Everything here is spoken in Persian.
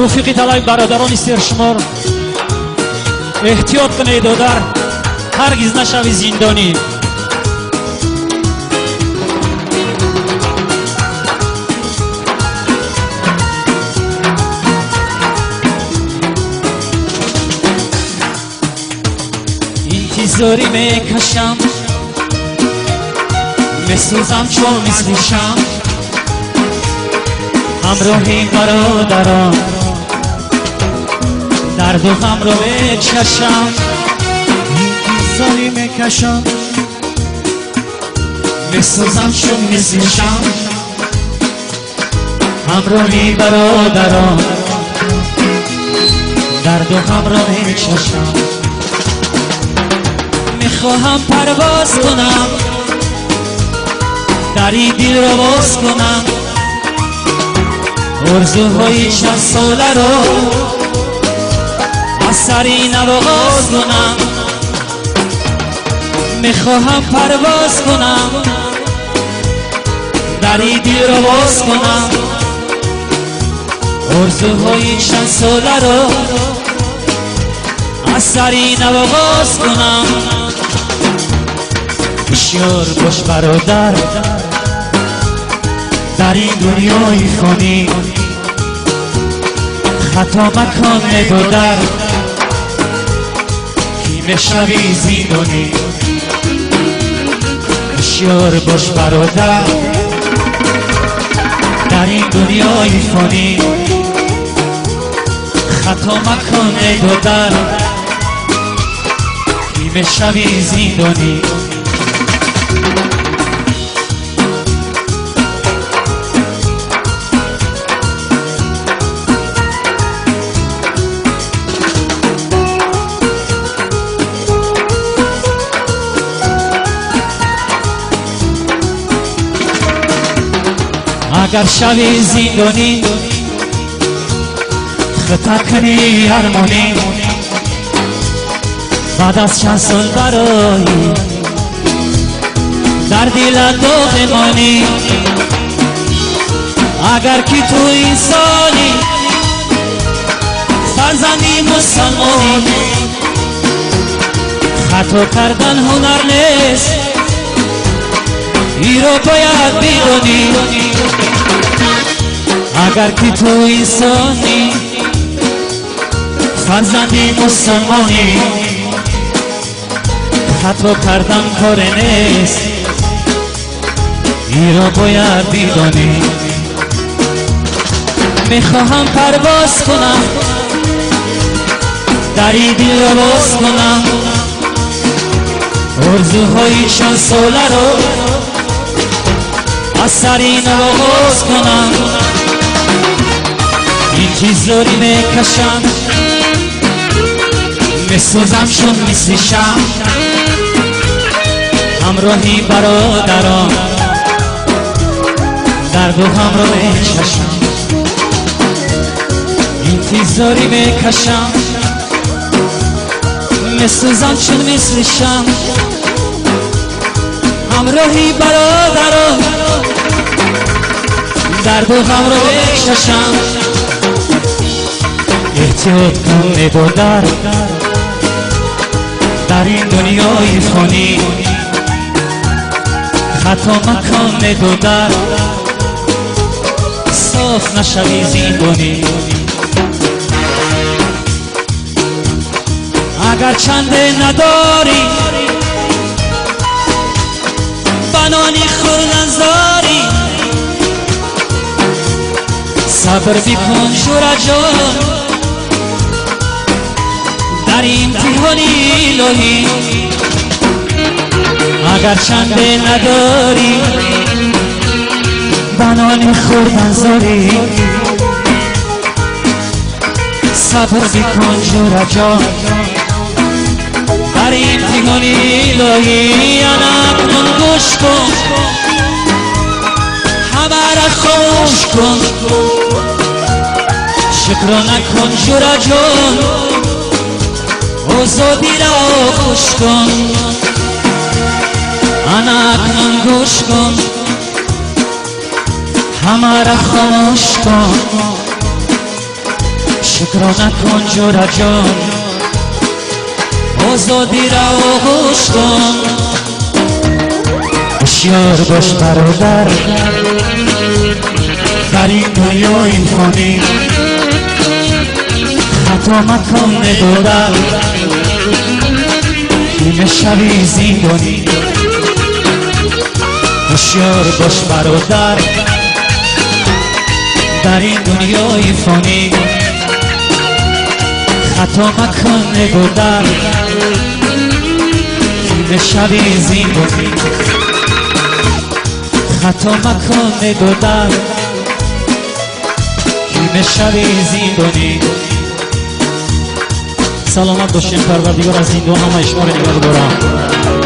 رفیقی طلای برادران سرشمار احتیاط کنید و در هرگز نشوی زندانی. انتظاری میکشم میسوزم چون مثل شم همراهی برادران درد و غم رو بچشم انتظاری میکشم میسوزم چون مثل شم همراهی برادران درد و غم رو بچشم میخواهم پرواز کنم دری دل رو باز کنم آرزوهای چند ساله رو از سری نو آغاز کنم میخواهم پرواز کنم دری دل رو باز کنم آرزوهای چند ساله رو از سری نو آغاز کنم. هوشیار باش برادر در این دنیای فانی خطا مکن ندادر کی بشوی زندانی. هوشیار باش برادر در این دنیای فانی خطا مکن ندادر کی بشوی زندانی. اگر شوی زندانی خطا کنی ارمانی بعد از چند سال برایی در دل داغ مانی. اگر که تو انسانی فرزندی مسلمانی خطا کردن هنر نیست ای رو باید بدونی. اگر که تو انسانی فرزندی مسلمانی خطا کردن کار نیست ای رو باید بدونی. میخواهم پرواز کنم دری دل رو باز کنم آرزوهای چند ساله رو از سری نو آغاز کنم. انتظاری میکشم میسوزم چون مثل شم همراهی برادران درد و غم رو بچشم. انتظاری میکشم میسوزم چون مثل شم همراهی برادران درد و غم رو بچشم. احتیاط کن ندادر در این دنیای فانی خطا مکن ندادر صاف نشوی زندانی. اگر چنده نداری بنانی خوردن زاری صبر بکن شورا جان در امتحانی الهی. اگر چنده نداری بنانی خوردن زاری صبر بکن شورا جان در امتحانی الهی. انا کن گوش کن همه را خوش کن شکر نکن شورا جان آزادی را خوش کن. انا کن گوش کن همه را خاموش کن شکر نکن جورا جان آزادی را آغوش کن هوشیار باش برادر در این دنیای فانی خطا مکن ندارد نیمه شبی زندانی هوشیار باش برادر در این دنیای فانی خطا مکن نگودر نیمه شبی زندانی خطا مکن نگودر نیمه شبی زندانی سلامت باشین پروردگار از این دو همه شما رو نگاه دارم